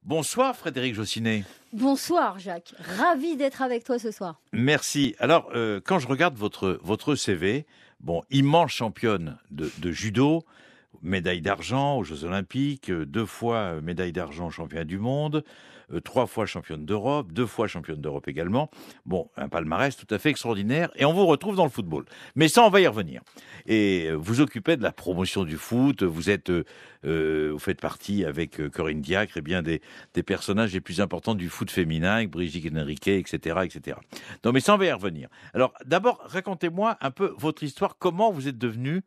Bonsoir Frédéric Jossinet. Bonsoir Jacques, ravi d'être avec toi ce soir. Merci. Alors, quand je regarde votre CV, immense championne de judo, médaille d'argent aux Jeux Olympiques, 2 fois médaille d'argent au championnat du monde, 3 fois championne d'Europe, 2 fois championne d'Europe également. Un palmarès tout à fait extraordinaire. Et on vous retrouve dans le football. Mais ça, on va y revenir. Et vous occupez de la promotion du foot. Vous faites partie avec Corinne Diacre, des personnages les plus importants du foot féminin, avec Brigitte Henrique, etc., etc. Non, mais ça, on va y revenir. Alors, d'abord, racontez-moi un peu votre histoire. Comment vous êtes devenue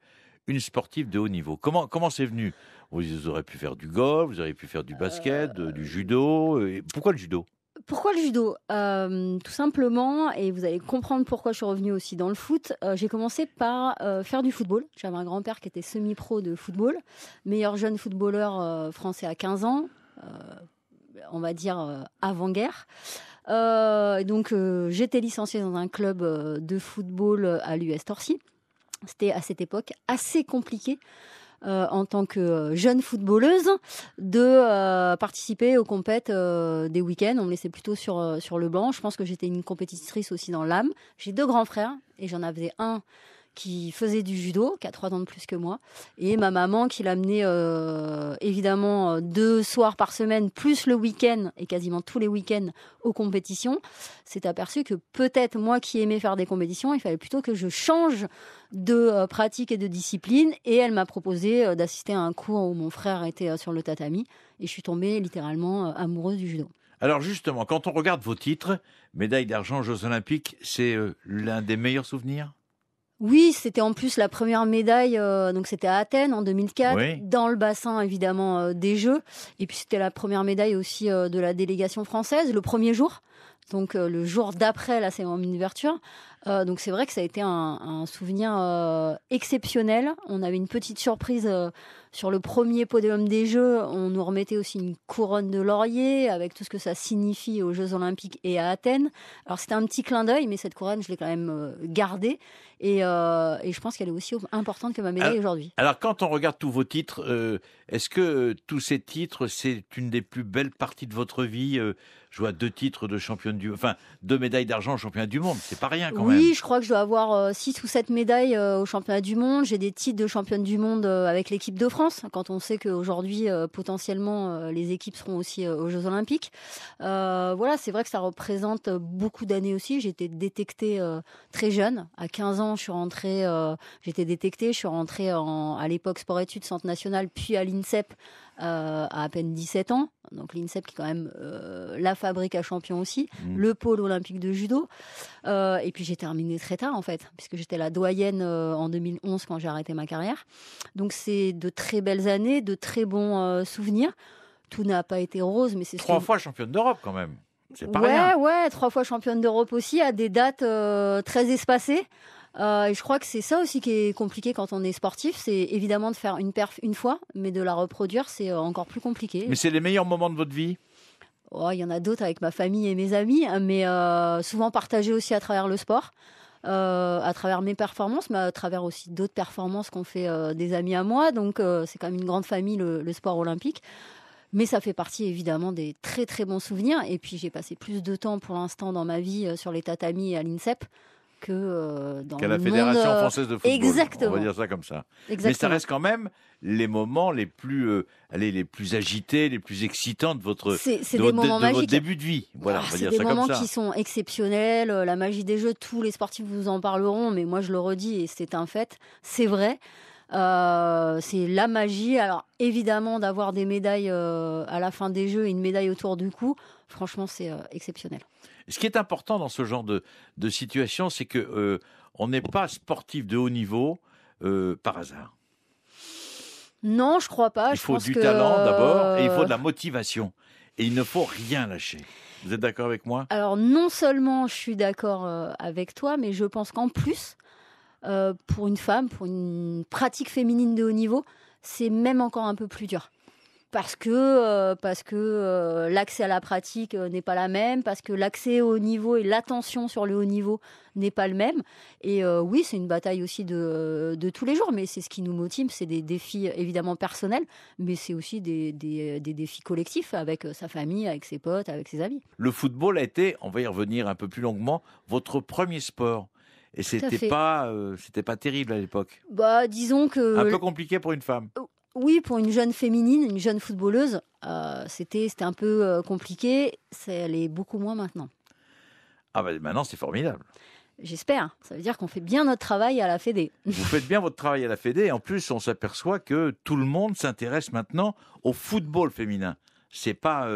une sportive de haut niveau? Comment c'est venu? Vous aurez pu faire du golf, vous auriez pu faire du basket, du judo. Pourquoi le judo? Pourquoi le judo? Tout simplement, et vous allez comprendre pourquoi je suis revenue aussi dans le foot, j'ai commencé par faire du football. J'avais un grand-père qui était semi-pro de football, meilleur jeune footballeur français à 15 ans, on va dire avant-guerre. Donc j'étais licenciée dans un club de football à l'US Torcy. C'était à cette époque assez compliqué en tant que jeune footballeuse de participer aux compètes des week-ends. On me laissait plutôt sur le banc. Je pense que j'étais une compétitrice aussi dans l'âme. J'ai 2 grands frères et j'en avais un qui faisait du judo, qui a 3 ans de plus que moi, et ma maman qui l'amenait évidemment 2 soirs par semaine, plus le week-end, et quasiment tous les week-ends aux compétitions, s'est aperçu que peut-être moi qui aimais faire des compétitions, il fallait plutôt que je change de pratique et de discipline, et elle m'a proposé d'assister à un cours où mon frère était sur le tatami, et je suis tombée littéralement amoureuse du judo. Alors justement, quand on regarde vos titres, médaille d'argent aux Jeux Olympiques, c'est l'un des meilleurs souvenirs? Oui, c'était en plus la première médaille, donc c'était à Athènes en 2004, Oui. dans le bassin évidemment des Jeux. Et puis c'était la première médaille aussi de la délégation française, le premier jour. Donc le jour d'après la cérémonie d'ouverture. Donc c'est vrai que ça a été un souvenir exceptionnel. On avait une petite surprise sur le premier podium des Jeux. On nous remettait aussi une couronne de laurier avec tout ce que ça signifie aux Jeux Olympiques et à Athènes. Alors c'était un petit clin d'œil, mais cette couronne, je l'ai quand même gardée. Et je pense qu'elle est aussi importante que ma médaille aujourd'hui. Alors quand on regarde tous vos titres, est-ce que tous ces titres, c'est une des plus belles parties de votre vie? Je vois 2 titres de championne du... Enfin, 2 médailles d'argent au championnat du monde. C'est pas rien quand même. Oui, je crois que je dois avoir 6 ou 7 médailles au championnat du monde. J'ai des titres de championne du monde avec l'équipe de France, quand on sait qu'aujourd'hui, potentiellement, les équipes seront aussi aux Jeux Olympiques. Voilà, c'est vrai que ça représente beaucoup d'années aussi. J'ai été détectée très jeune. À 15 ans, je suis rentrée, j'ai été détectée. Je suis rentrée à l'époque Sport-Études Centre National, puis à l'INSEP à peine 17 ans. Donc l'INSEP qui est quand même la fabrique à champions aussi, le pôle olympique de judo. Et puis j'ai terminé très tard en fait, puisque j'étais la doyenne en 2011 quand j'ai arrêté ma carrière. Donc c'est de très belles années, de très bons souvenirs. Tout n'a pas été rose, mais c'est 3 fois championne d'Europe quand même. C'est pas rien. Ouais, 3 fois championne d'Europe aussi, à des dates très espacées. Et je crois que c'est ça aussi qui est compliqué quand on est sportif, c'est évidemment de faire une perf une fois, mais de la reproduire, c'est encore plus compliqué. Mais c'est les meilleurs moments de votre vie? Oh, il y en a d'autres avec ma famille et mes amis, mais souvent partagés aussi à travers le sport, à travers mes performances, mais à travers aussi d'autres performances qu'ont fait des amis à moi. Donc c'est quand même une grande famille, le sport olympique. Mais ça fait partie évidemment des très très bons souvenirs. Et puis j'ai passé plus de temps pour l'instant dans ma vie sur les tatamis et à l'INSEP que dans qu'à le la Fédération monde, française de football. Exactement. On va dire ça comme ça. Exactement. Mais ça reste quand même les moments les plus agités, les plus excitants de votre, c'est de des votre, moments de votre magiques. début de vie. Voilà, on va C'est dire des ça comme moments ça. qui sont exceptionnels. La magie des Jeux, tous les sportifs vous en parleront, mais moi je le redis et c'est un fait. C'est vrai. C'est la magie. Alors évidemment d'avoir des médailles à la fin des Jeux et une médaille autour du cou, franchement c'est exceptionnel. Ce qui est important dans ce genre de situation, c'est que on n'est pas sportif de haut niveau par hasard. Non, je crois pas. Il faut du talent d'abord et il faut de la motivation. Et il ne faut rien lâcher. Vous êtes d'accord avec moi? Alors non seulement je suis d'accord avec toi, mais je pense qu'en plus, pour une femme, pour une pratique féminine de haut niveau, c'est même encore un peu plus dur. parce que l'accès à la pratique n'est pas la même, parce que l'accès au haut niveau et l'attention sur le haut niveau n'est pas le même. Et oui, c'est une bataille aussi de tous les jours, mais c'est ce qui nous motive. C'est des défis évidemment personnels, mais c'est aussi des défis collectifs avec sa famille, avec ses potes, avec ses amis. Le football a été, on va y revenir un peu plus longuement, votre premier sport. Et c'était pas terrible à l'époque. Bah, disons que... Un peu compliqué pour une femme. Oui, pour une jeune féminine, une jeune footballeuse, c'était un peu compliqué. Elle est beaucoup moins maintenant. Ah bah maintenant, c'est formidable. J'espère. Ça veut dire qu'on fait bien notre travail à la Fédé. Vous faites bien votre travail à la Fédé. Et en plus, on s'aperçoit que tout le monde s'intéresse maintenant au football féminin. C'est pas...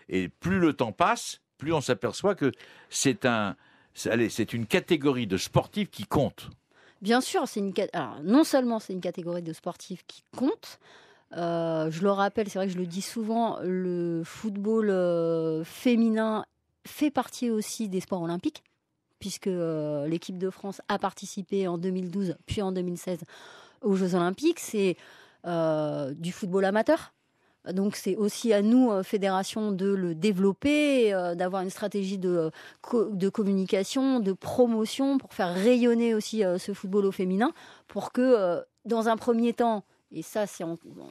et plus le temps passe, plus on s'aperçoit que c'est une catégorie de sportifs qui compte. Bien sûr, alors, non seulement c'est une catégorie de sportifs qui compte, je le rappelle, c'est vrai que je le dis souvent, le football féminin fait partie aussi des sports olympiques, puisque l'équipe de France a participé en 2012 puis en 2016 aux Jeux Olympiques. C'est du football amateur. Donc c'est aussi à nous, fédération, de le développer, d'avoir une stratégie de communication, de promotion pour faire rayonner aussi ce football au féminin, pour que dans un premier temps, et ça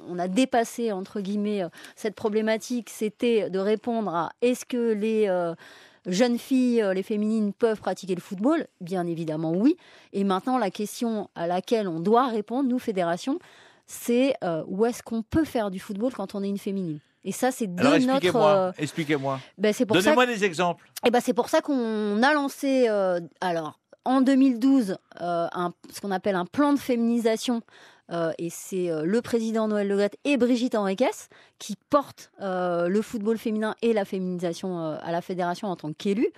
on a dépassé entre guillemets cette problématique, c'était de répondre à est-ce que les jeunes filles, les féminines peuvent pratiquer le football ? Bien évidemment oui. Et maintenant la question à laquelle on doit répondre, nous fédération, c'est où est-ce qu'on peut faire du football quand on est une féminine. Et ça, c'est expliquez-moi. Donnez-moi des exemples. Et c'est pour ça qu'on a lancé, en 2012, ce qu'on appelle un plan de féminisation. Et c'est le président Noël Le Graët et Brigitte Henriquez qui portent le football féminin et la féminisation à la fédération en tant qu'élus,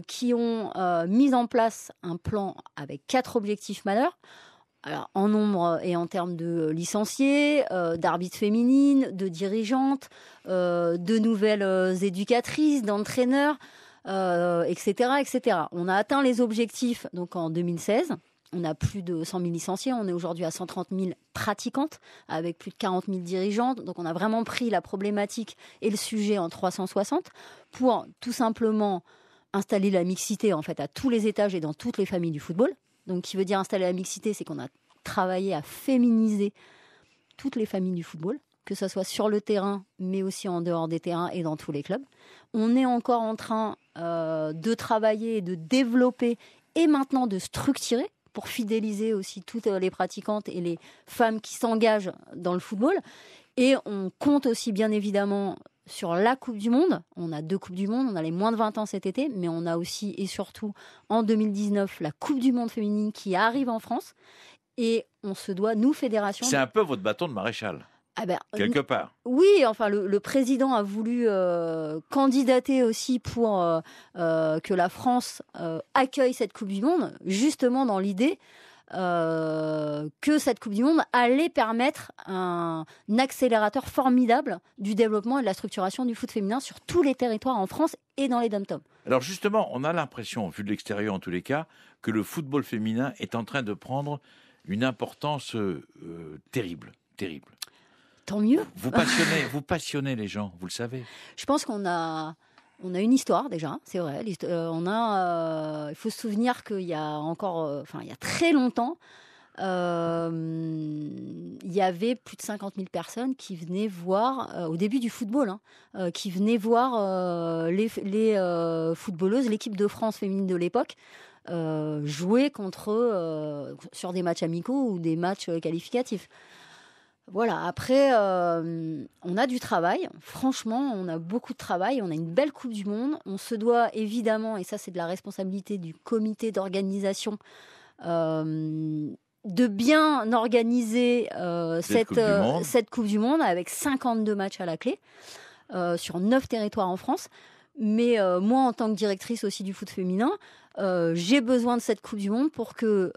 qui ont mis en place un plan avec 4 objectifs majeurs. Alors, en nombre et en termes de licenciés, d'arbitres féminines, de dirigeantes, de nouvelles éducatrices, d'entraîneurs, etc., etc. On a atteint les objectifs donc en 2016. On a plus de 100 000 licenciés. On est aujourd'hui à 130 000 pratiquantes avec plus de 40 000 dirigeantes. Donc, on a vraiment pris la problématique et le sujet en 360 pour tout simplement installer la mixité en fait à tous les étages et dans toutes les familles du football. Donc, qui veut dire installer la mixité, c'est qu'on a travaillé à féminiser toutes les familles du football, que ce soit sur le terrain, mais aussi en dehors des terrains et dans tous les clubs. On est encore en train de travailler et de développer et maintenant de structurer pour fidéliser aussi toutes les pratiquantes et les femmes qui s'engagent dans le football. Et on compte aussi bien évidemment sur la Coupe du Monde. On a 2 Coupes du Monde, on a les moins de 20 ans cet été, mais on a aussi et surtout en 2019 la Coupe du Monde féminine qui arrive en France. Et on se doit, nous, fédération... C'est un peu votre bâton de maréchal, quelque part. Oui, enfin, le président a voulu candidater aussi pour que la France accueille cette Coupe du Monde, justement dans l'idée que cette Coupe du Monde allait permettre un accélérateur formidable du développement et de la structuration du foot féminin sur tous les territoires en France et dans les dom-toms. Alors justement, on a l'impression, vu de l'extérieur en tous les cas, que le football féminin est en train de prendre une importance terrible. Tant mieux. Vous passionnez les gens, vous le savez. Je pense qu'on a une histoire déjà, c'est vrai. Il faut se souvenir qu'il y a il y a très longtemps, il y avait plus de 50 000 personnes qui venaient voir, au début du football, qui venaient voir les footballeuses, l'équipe de France féminine de l'époque, jouer contre eux sur des matchs amicaux ou des matchs qualificatifs. Voilà, après, on a du travail. Franchement, on a beaucoup de travail. On a une belle Coupe du Monde. On se doit évidemment, et ça c'est de la responsabilité du comité d'organisation, de bien organiser cette Coupe du Monde avec 52 matchs à la clé sur 9 territoires en France. Mais moi, en tant que directrice aussi du foot féminin, j'ai besoin de cette Coupe du Monde pour que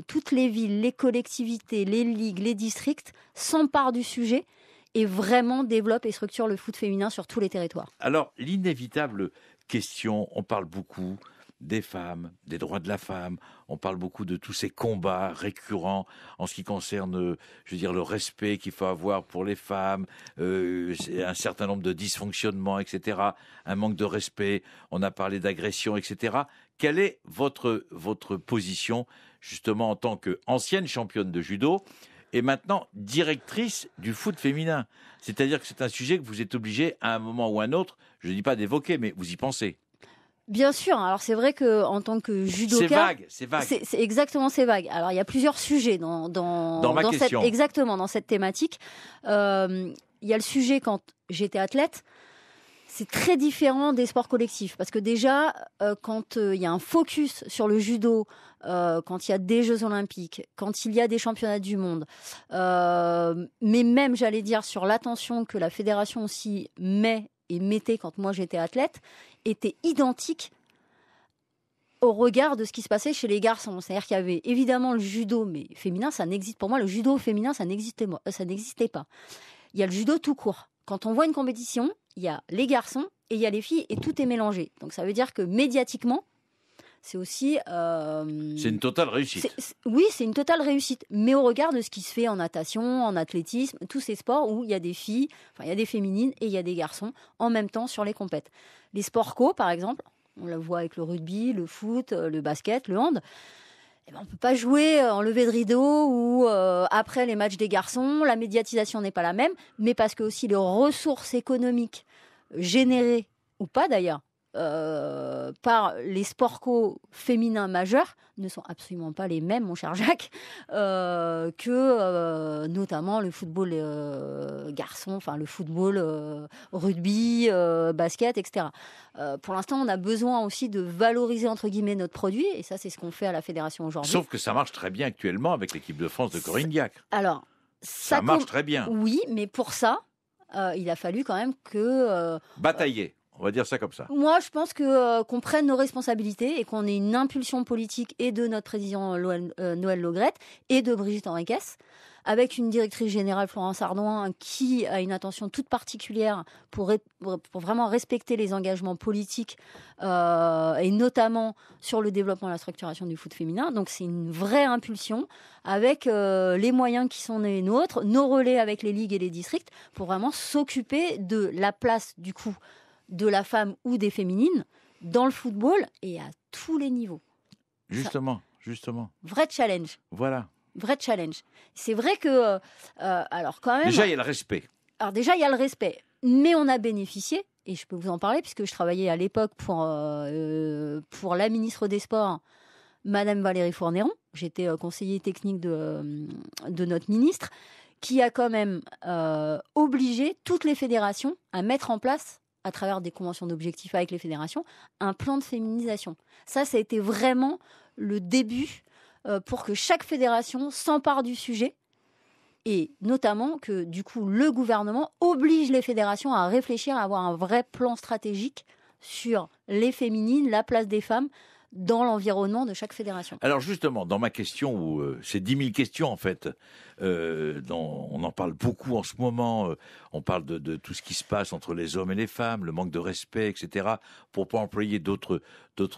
toutes les villes, les collectivités, les ligues, les districts s'emparent du sujet et vraiment développent et structurent le foot féminin sur tous les territoires. Alors, l'inévitable question, on parle beaucoup des femmes, des droits de la femme. On parle beaucoup de tous ces combats récurrents en ce qui concerne, je veux dire, le respect qu'il faut avoir pour les femmes, un certain nombre de dysfonctionnements, etc., un manque de respect. On a parlé d'agression, etc. Quelle est votre position, justement, en tant qu'ancienne championne de judo et maintenant directrice du foot féminin? C'est-à-dire que c'est un sujet que vous êtes obligé, à un moment ou à un autre, je ne dis pas d'évoquer, mais vous y pensez. Bien sûr. Alors c'est vrai que en tant que judoka, c'est vague. C'est exactement, c'est vague. Alors il y a plusieurs sujets dans ma question. exactement dans cette thématique. Il y a le sujet quand j'étais athlète. C'est très différent des sports collectifs parce que déjà, quand il y a un focus sur le judo, quand il y a des Jeux Olympiques, quand il y a des championnats du monde, mais même, j'allais dire, sur l'attention que la fédération aussi met et mettait quand moi j'étais athlète, était identique au regard de ce qui se passait chez les garçons. C'est-à-dire qu'il y avait évidemment le judo, mais féminin, ça n'existe. Pour moi, le judo féminin, ça n'existait pas. Il y a le judo tout court. Quand on voit une compétition, il y a les garçons et il y a les filles et tout est mélangé. Donc ça veut dire que médiatiquement, c'est aussi... c'est une totale réussite. Oui, c'est une totale réussite. Mais au regard de ce qui se fait en natation, en athlétisme, tous ces sports où il y a des filles, enfin il y a des féminines et il y a des garçons en même temps sur les compètes. Les sports co, par exemple, on la voit avec le rugby, le foot, le basket, le hand. Eh ben, on ne peut pas jouer en levée de rideau ou après les matchs des garçons. La médiatisation n'est pas la même, mais parce que aussi les ressources économiques générées, ou pas d'ailleurs, par les sports co féminins majeurs ne sont absolument pas les mêmes, mon cher Jacques, que notamment le football garçon, enfin le football rugby, basket, etc. Pour l'instant, on a besoin aussi de valoriser entre guillemets notre produit, et ça, c'est ce qu'on fait à la fédération aujourd'hui. Sauf que ça marche très bien actuellement avec l'équipe de France de Corinne Diacre. Alors, ça marche très bien. Oui, mais pour ça, il a fallu quand même que batailler. On va dire ça comme ça. Moi, je pense qu'on prenne nos responsabilités et qu'on ait une impulsion politique et de notre président Noël Le Graët et de Brigitte Henriquez, avec une directrice générale, Florence Ardouin, qui a une attention toute particulière pour vraiment respecter les engagements politiques et notamment sur le développement et la structuration du foot féminin. Donc, c'est une vraie impulsion avec les moyens qui sont les nôtres, nos relais avec les ligues et les districts pour vraiment s'occuper de la place, du coup, de la femme ou des féminines dans le football et à tous les niveaux. Justement. Vrai challenge. Voilà. Vrai challenge. C'est vrai que, alors quand même... Déjà, il y a le respect. Alors déjà, il y a le respect. Mais on a bénéficié, et je peux vous en parler, puisque je travaillais à l'époque pour la ministre des Sports, Madame Valérie Fournéron. J'étais conseiller technique de notre ministre, qui a quand même obligé toutes les fédérations à mettre en place, à travers des conventions d'objectifs avec les fédérations, un plan de féminisation. Ça a été vraiment le début pour que chaque fédération s'empare du sujet et notamment que, du coup, le gouvernement oblige les fédérations à réfléchir, à avoir un vrai plan stratégique sur les féminines, la place des femmes dans l'environnement de chaque fédération. Alors justement, dans ma question, où c'est 10 000 questions en fait, on en parle beaucoup en ce moment, on parle de tout ce qui se passe entre les hommes et les femmes, le manque de respect, etc., pour pas employer d'autres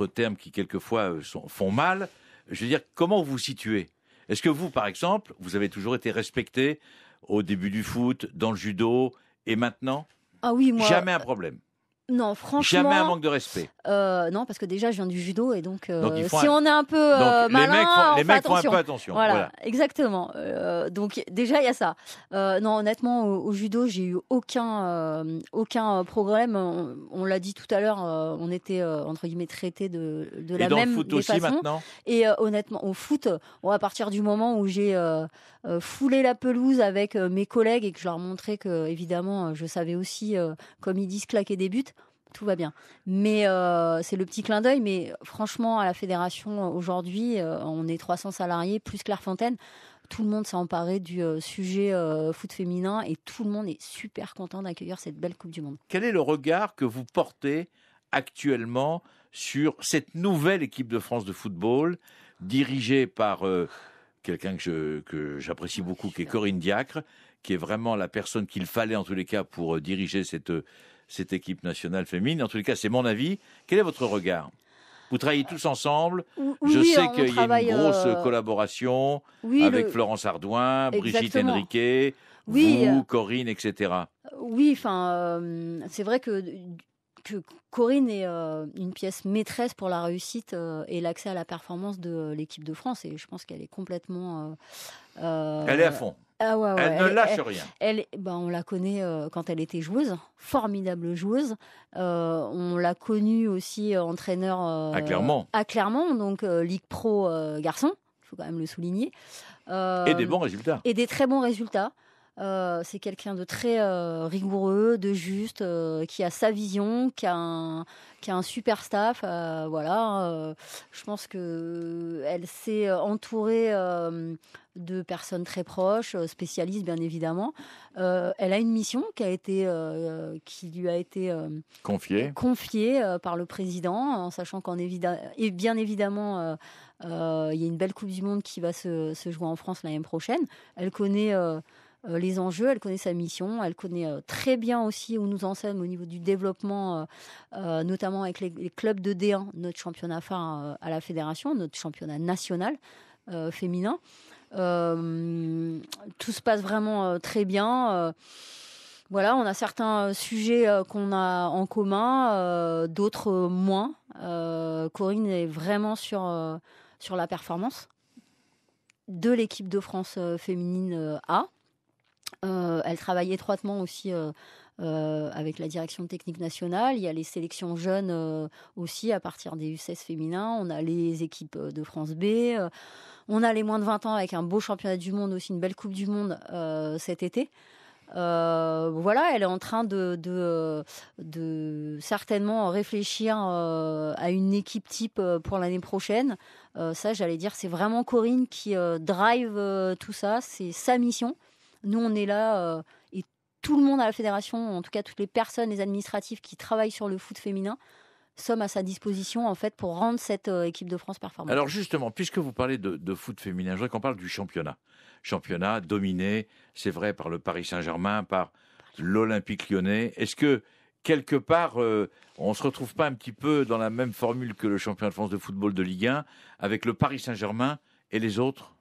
termes qui quelquefois font mal. Je veux dire, comment vous vous situez ? Est-ce que vous, par exemple, vous avez toujours été respecté au début du foot, dans le judo, et maintenant ? Ah oui, moi... Jamais un problème. Non, franchement... Jamais un manque de respect. Non, parce que déjà, je viens du judo et donc si on est un peu malin, les mecs font un peu attention. Voilà. Exactement. Donc déjà, il y a ça. Non, honnêtement, au judo, j'ai eu aucun problème. On l'a dit tout à l'heure, on était entre guillemets traités de la même des façons. Et dans le foot aussi maintenant. Et honnêtement, au foot, à partir du moment où j'ai foulé la pelouse avec mes collègues et que je leur montrais que évidemment, je savais aussi, comme ils disent, claquer des buts. Tout va bien. Mais c'est le petit clin d'œil. Mais franchement, à la fédération, aujourd'hui, on est 300 salariés, plus Clairefontaine. Tout le monde s'est emparé du sujet foot féminin et tout le monde est super content d'accueillir cette belle Coupe du Monde. Quel est le regard que vous portez actuellement sur cette nouvelle équipe de France de football dirigée par quelqu'un que j'apprécie beaucoup, qui est Corinne Diacre, qui est vraiment la personne qu'il fallait en tous les cas pour diriger cette équipe nationale féminine. En tous les cas, c'est mon avis. Quel est votre regard ? Vous travaillez tous ensemble. Oui, Je sais qu'il y a travaille, une grosse collaboration avec Florence Ardouin, Brigitte Henriquet, vous, Corinne, etc. Oui, enfin, c'est vrai que Corinne est une pièce maîtresse pour la réussite et l'accès à la performance de l'équipe de France. Et je pense qu'elle est complètement... Elle est à fond. Ah ouais, elle ne lâche rien. On la connaît quand elle était joueuse, formidable joueuse. On l'a connue aussi entraîneur à Clermont. À Clermont, donc Ligue Pro garçon, il faut quand même le souligner. Et des bons résultats. Et des très bons résultats. C'est quelqu'un de très rigoureux, de juste, qui a sa vision, qui a un super staff. Je pense qu'elle s'est entourée de personnes très proches, spécialistes bien évidemment. Elle a une mission qui lui a été confiée par le président, en sachant et bien évidemment il y a une belle Coupe du Monde qui va se jouer en France l'année prochaine. Elle connaît les enjeux, elle connaît sa mission, elle connaît très bien aussi où nous en sommes au niveau du développement, notamment avec les clubs de D1, notre championnat phare à la fédération, notre championnat national féminin. Tout se passe vraiment très bien. Voilà, on a certains sujets qu'on a en commun, d'autres moins. Corinne est vraiment sur la performance de l'équipe de France féminine A. Elle travaille étroitement aussi avec la direction technique nationale. Il y a les sélections jeunes aussi à partir des U16 féminins. On a les équipes de France B. On a les moins de 20 ans avec un beau championnat du monde, aussi une belle Coupe du Monde cet été. Elle est en train de certainement réfléchir à une équipe type pour l'année prochaine. Ça, j'allais dire, c'est vraiment Corinne qui drive tout ça. C'est sa mission. Nous, on est là et tout le monde à la fédération, en tout cas toutes les personnes, les administratifs qui travaillent sur le foot féminin, sommes à sa disposition en fait pour rendre cette équipe de France performante. Alors justement, puisque vous parlez de foot féminin, je voudrais qu'on parle du championnat. Championnat dominé, c'est vrai, par le Paris Saint-Germain, par l'Olympique Lyonnais. Est-ce que quelque part, on ne se retrouve pas un petit peu dans la même formule que le championnat de France de football de Ligue 1, avec le Paris Saint-Germain et les autres ?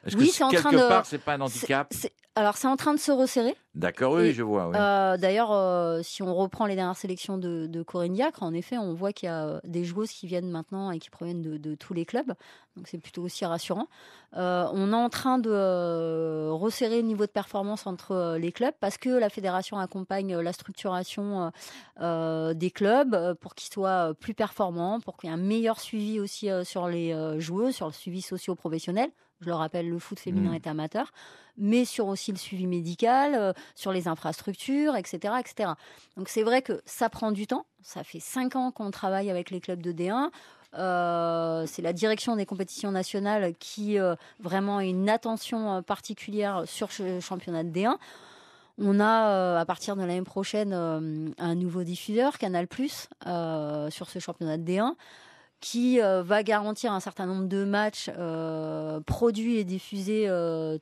Est-ce que quelque part, c'est pas un handicap ? Alors, c'est en train de se resserrer. D'accord, oui, je vois. Oui. D'ailleurs, si on reprend les dernières sélections de Corinne Diacre, en effet, on voit qu'il y a des joueuses qui viennent maintenant et qui proviennent de tous les clubs. Donc, c'est plutôt aussi rassurant. On est en train de resserrer le niveau de performance entre les clubs parce que la fédération accompagne la structuration des clubs pour qu'ils soient plus performants, pour qu'il y ait un meilleur suivi aussi sur les joueuses, sur le suivi socio-professionnel. Je le rappelle, le foot féminin est amateur, mais sur aussi le suivi médical, sur les infrastructures, etc., etc. Donc c'est vrai que ça prend du temps. Ça fait 5 ans qu'on travaille avec les clubs de D1. C'est la direction des compétitions nationales qui vraiment a une attention particulière sur ce championnat de D1. On a, à partir de l'année prochaine, un nouveau diffuseur, Canal+, sur ce championnat de D1. Qui va garantir un certain nombre de matchs produits et diffusés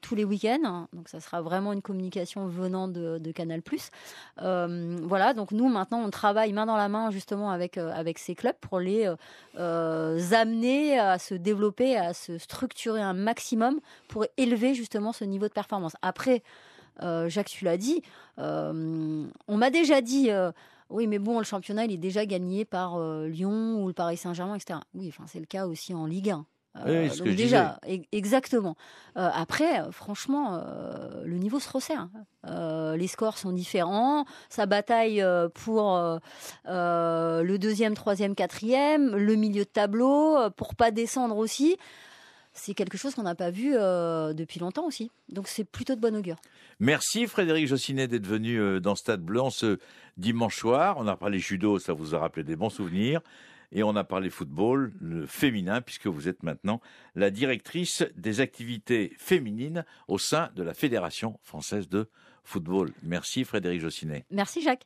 tous les week-ends. Donc, ça sera vraiment une communication venant de Canal+. Donc nous, maintenant, on travaille main dans la main, justement, avec ces clubs pour les amener à se développer, à se structurer un maximum pour élever, justement, ce niveau de performance. Après, Jacques, tu l'as dit, on m'a déjà dit... oui, mais bon, le championnat, il est déjà gagné par Lyon ou le Paris Saint-Germain, etc. Oui, c'est le cas aussi en Ligue 1. Oui, ce que je disais. Exactement. Après, franchement, le niveau se resserre. Les scores sont différents. Ça bataille pour le 2e, 3e, 4e, le milieu de tableau, pour pas descendre aussi. C'est quelque chose qu'on n'a pas vu depuis longtemps aussi. Donc, c'est plutôt de bon augure. Merci Frédéric Jossinet d'être venu dans Stade Bleu ce dimanche soir. On a parlé judo, ça vous a rappelé des bons souvenirs. Et on a parlé football, le féminin, puisque vous êtes maintenant la directrice des activités féminines au sein de la Fédération française de football. Merci Frédéric Jossinet. Merci Jacques.